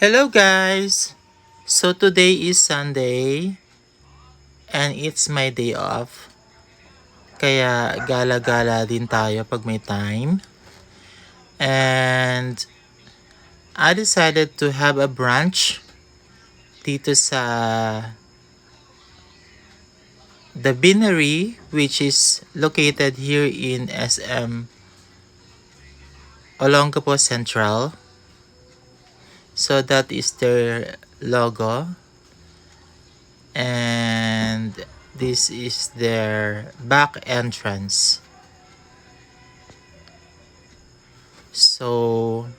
Hello guys! So today is Sunday and it's my day off. Kaya gala-gala din tayo pag may time. And I decided to have a brunch dito sa The Beanery, which is located here in SM Olongapo Central. So that is their logo. And this is their back entrance. So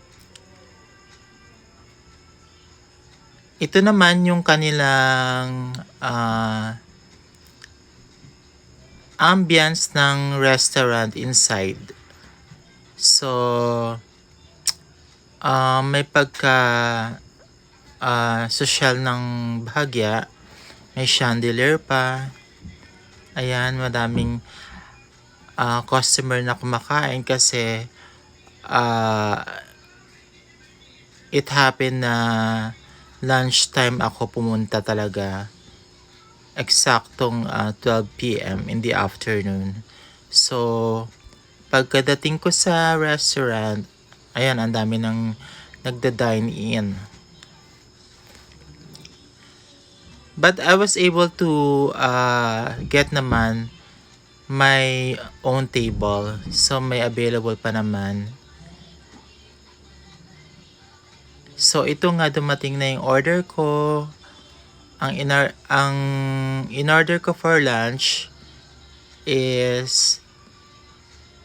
ito naman yung kanilang ambience ng restaurant inside. So may pagka social ng bahagya. May chandelier pa. Ayan, madaming customer na kumakain kasi it happened na lunchtime ako pumunta talaga. Eksaktong 12 p.m. in the afternoon. So, pagkadating ko sa restaurant, ayan, ang dami nang nagda-dine in. But I was able to get naman my own table. So may available pa naman. So ito nga dumating na yung order ko. Ang in-order ko for lunch is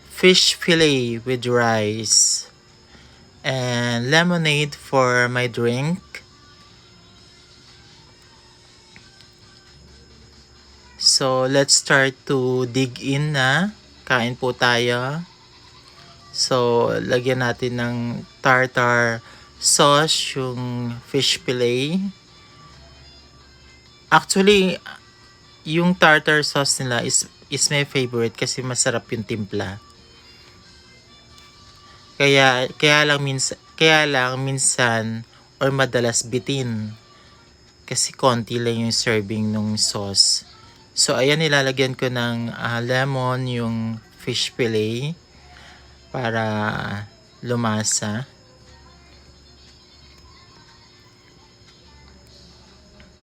fish fillet with rice and lemonade for my drink. So, let's start to dig in na. Kain po tayo. So, lagyan natin ng tartar sauce, yung fish fillet. Actually, yung tartar sauce nila is my favorite kasi masarap yung timpla. Kaya lang minsan or madalas bitin. Kasi konti lang yung serving ng sauce. So, ayan, nilalagyan ko ng lemon yung fish fillet para lumasa.